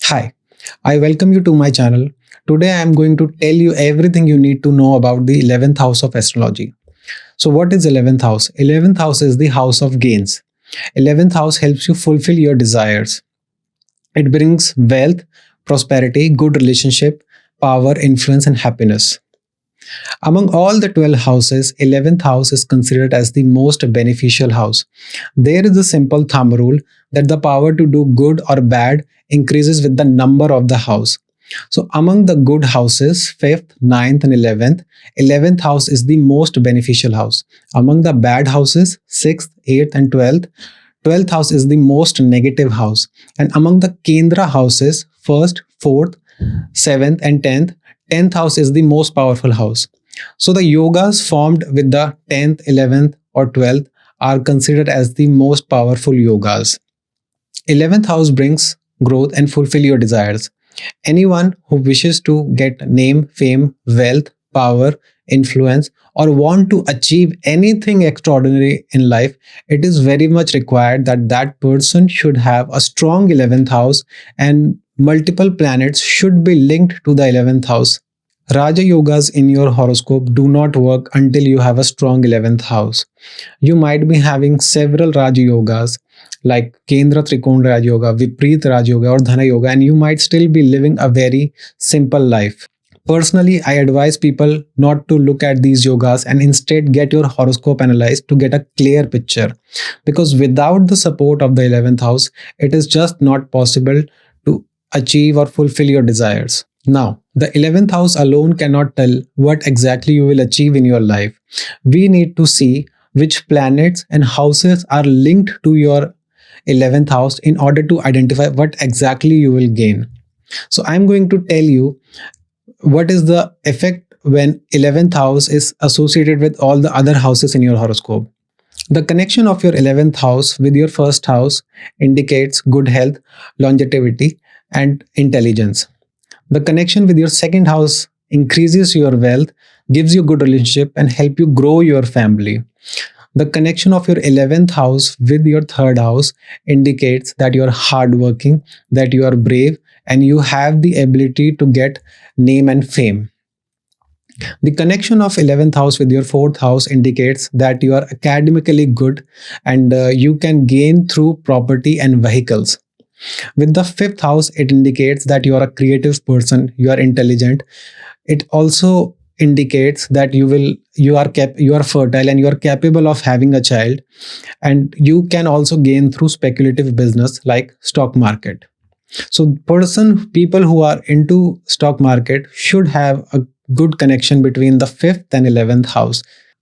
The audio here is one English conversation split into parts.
Hi, I welcome you to my channel. Today I am going to tell you everything you need to know about the 11th house of astrology. So, what is 11th house? 11th house is the house of gains. 11th house helps you fulfill your desires. It brings wealth, prosperity, good relationship, power, influence, and happiness. Among all the 12 houses, 11th house is considered as the most beneficial house. There is a simple thumb rule that the power to do good or bad increases with the number of the house. So, among the good houses, 5th, ninth, and 11th house is the most beneficial house. Among the bad houses, 6th, 8th, and 12th house is the most negative house. And among the Kendra houses, 1st, 4th, 7th, and 10th house is the most powerful house. So, the yogas formed with the 10th, 11th, or 12th are considered as the most powerful yogas. 11th house brings growth and fulfill your desires. Anyone who wishes to get name, fame, wealth, power, influence, or want to achieve anything extraordinary in life, it is very much required that that person should have a strong 11th house, and multiple planets should be linked to the 11th house. Raja Yogas in your horoscope do not work until you have a strong 11th house. You might be having several Raja Yogas like Kendra Trikona Raja Yoga, Vipreet Raja Yoga, or Dhana Yoga, and you might still be living a very simple life. Personally, I advise people not to look at these yogas and instead get your horoscope analyzed to get a clear picture. Because without the support of the 11th house, it is just not possible to achieve or fulfill your desires. Now, the 11th house alone cannot tell what exactly you will achieve in your life. We need to see which planets and houses are linked to your 11th house in order to identify what exactly you will gain. So, I'm going to tell you what is the effect when 11th house is associated with all the other houses in your horoscope. The connection of your 11th house with your first house indicates good health, longevity, and intelligence. The connection with your second house increases your wealth, gives you good relationship, and help you grow your family. The connection of your 11th house with your third house indicates that you are hardworking, that you are brave, and you have the ability to get name and fame. The connection of 11th house with your fourth house indicates that you are academically good, and you can gain through property and vehicles. With the fifth house, it indicates that you are a creative person, you are intelligent. It also indicates that you are fertile and you are capable of having a child, and you can also gain through speculative business like stock market. So people who are into stock market should have a good connection between the 5th and 11th house.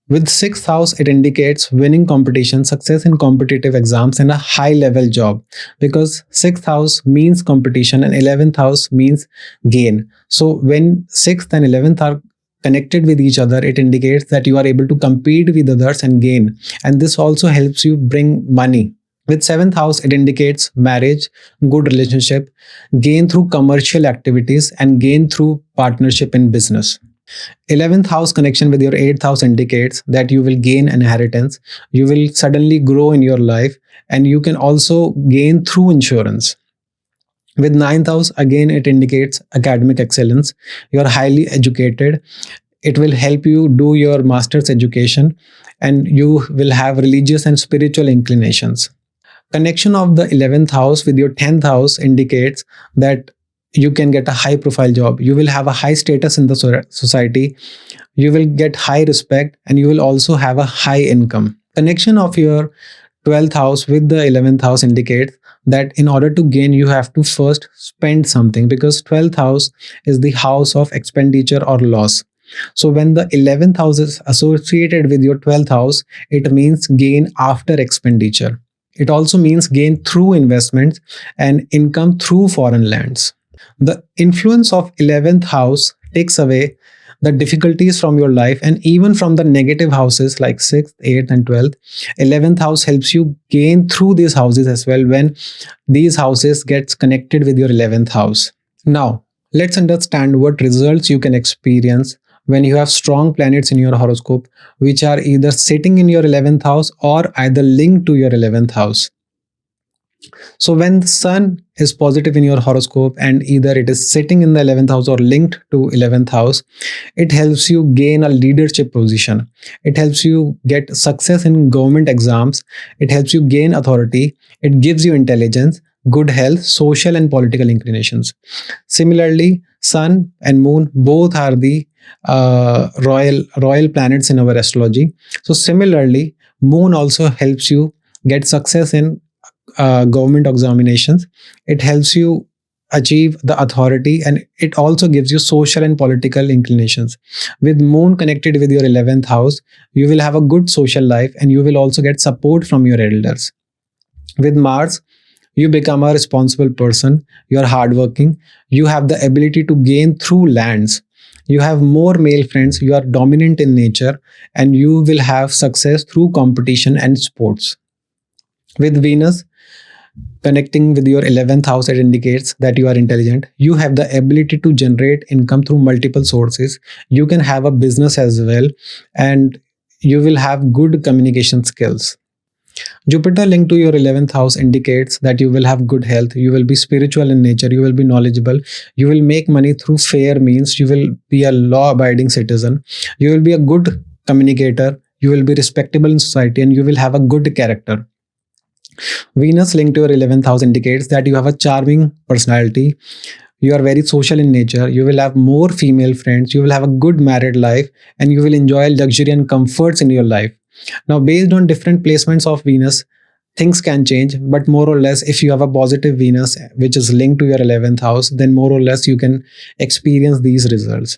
With 6th house, it indicates winning competition, success in competitive exams, and a high level job, because 6th house means competition and 11th house means gain. So when 6th and 11th are connected with each other, it indicates that you are able to compete with others and gain. And this also helps you bring money. With 7th house, it indicates marriage, good relationship, gain through commercial activities, and gain through partnership in business. 11th house connection with your 8th house indicates that you will gain inheritance, you will suddenly grow in your life, and you can also gain through insurance. With 9th house, again, it indicates academic excellence. You are highly educated. It will help you do your master's education, and you will have religious and spiritual inclinations. Connection of the 11th house with your 10th house indicates that you can get a high profile job, you will have a high status in the society, you will get high respect, and you will also have a high income. Connection of your 12th house with the 11th house indicates that in order to gain, you have to first spend something, because 12th house is the house of expenditure or loss. So when the 11th house is associated with your 12th house, it means gain after expenditure. It also means gain through investments and income through foreign lands. The influence of 11th house takes away the difficulties from your life, and even from the negative houses like 6th, 8th, and 12th. 11th house helps you gain through these houses as well when these houses gets connected with your 11th house. Now, let's understand what results you can experience when you have strong planets in your horoscope, which are either sitting in your 11th house or either linked to your 11th house. So when the sun is positive in your horoscope and either it is sitting in the 11th house or linked to 11th house, it helps you gain a leadership position. It helps you get success in government exams. It helps you gain authority. It gives you intelligence, good health, social and political inclinations. Similarly, sun and moon both are the royal planets in our astrology. So similarly, moon also helps you get success in government examinations. It helps you achieve the authority, and it also gives you social and political inclinations. With moon connected with your 11th house, you will have a good social life and you will also get support from your elders. With Mars, you become a responsible person, you are hardworking, you have the ability to gain through lands, you have more male friends, you are dominant in nature, and you will have success through competition and sports. With Venus connecting with your 11th house, it indicates that you are intelligent, you have the ability to generate income through multiple sources, you can have a business as well, and you will have good communication skills. Jupiter linked to your 11th house indicates that you will have good health, you will be spiritual in nature, you will be knowledgeable, you will make money through fair means, you will be a law abiding citizen, you will be a good communicator, you will be respectable in society, and you will have a good character. Venus linked to your 11th house indicates that you have a charming personality, you are very social in nature, you will have more female friends, you will have a good married life, and you will enjoy luxury and comforts in your life. Now, based on different placements of Venus, things can change, but more or less, if you have a positive Venus which is linked to your 11th house, then more or less you can experience these results.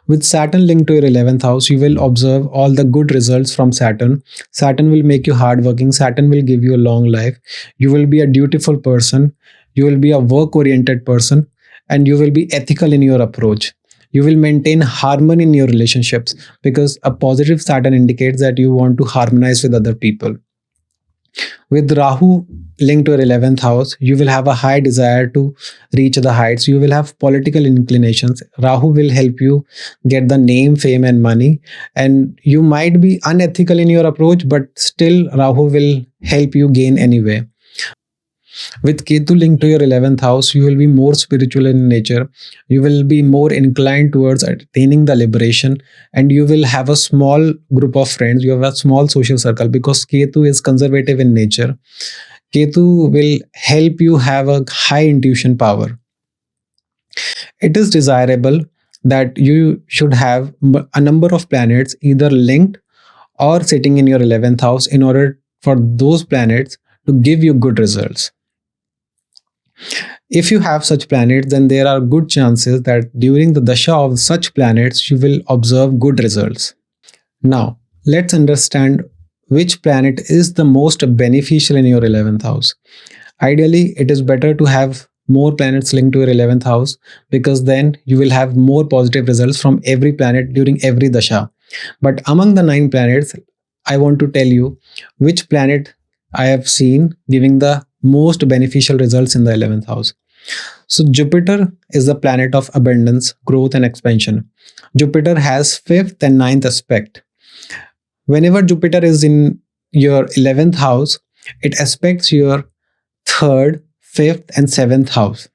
With Saturn linked to your 11th house, you will observe all the good results from Saturn. Saturn will make you hardworking, Saturn will give you a long life, you will be a dutiful person, you will be a work oriented person, and you will be ethical in your approach. You will maintain harmony in your relationships because a positive Saturn indicates that you want to harmonize with other people. With Rahu linked to your 11th house, you will have a high desire to reach the heights. You will have political inclinations. Rahu will help you get the name, fame, and money. And you might be unethical in your approach, but still, Rahu will help you gain anyway. With Ketu linked to your 11th house, you will be more spiritual in nature. You will be more inclined towards attaining the liberation, and you will have a small group of friends. You have a small social circle because Ketu is conservative in nature. Ketu will help you have a high intuition power. It is desirable that you should have a number of planets either linked or sitting in your 11th house in order for those planets to give you good results. If you have such planets, then there are good chances that during the dasha of such planets, you will observe good results. Now, let's understand which planet is the most beneficial in your 11th house. Ideally, it is better to have more planets linked to your 11th house because then you will have more positive results from every planet during every dasha. But among the 9 planets, I want to tell you which planet I have seen giving the most beneficial results in the 11th house. So, Jupiter is the planet of abundance, growth, and expansion. Jupiter has fifth and ninth aspect. Whenever Jupiter is in your 11th house, it aspects your third, fifth, and seventh house.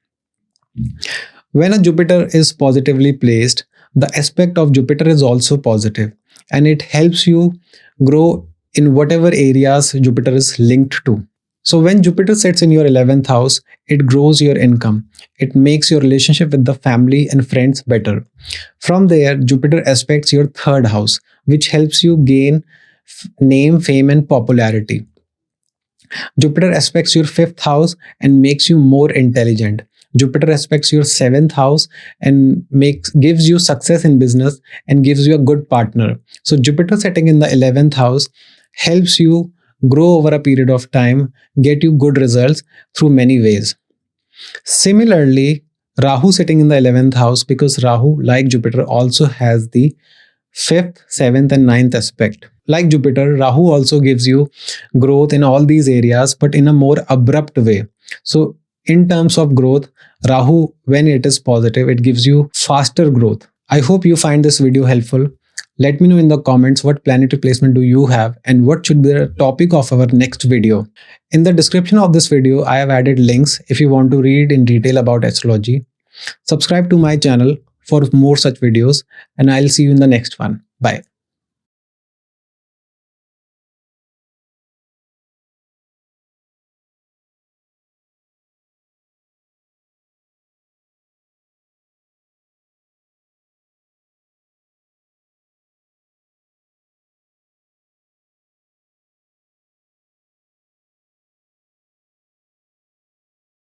When a Jupiter is positively placed, the aspect of Jupiter is also positive and it helps you grow in whatever areas Jupiter is linked to. So, when Jupiter sits in your 11th house, it grows your income. It makes your relationship with the family and friends better. From there, Jupiter aspects your third house, which helps you gain name, fame, and popularity. Jupiter aspects your fifth house and makes you more intelligent. Jupiter aspects your seventh house and makes gives you success in business and gives you a good partner. So Jupiter setting in the 11th house helps you grow over a period of time, get you good results through many ways. Similarly, Rahu sitting in the 11th house because Rahu, like Jupiter, also has the fifth, seventh, and ninth aspect. Like Jupiter, Rahu also gives you growth in all these areas, but in a more abrupt way. So, in terms of growth, Rahu, when it is positive, it gives you faster growth. I hope you find this video helpful. Let me know in the comments what planetary placement do you have and what should be the topic of our next video. In the description of this video, I have added links if you want to read in detail about astrology. Subscribe to my channel for more such videos, and I'll see you in the next one. Bye.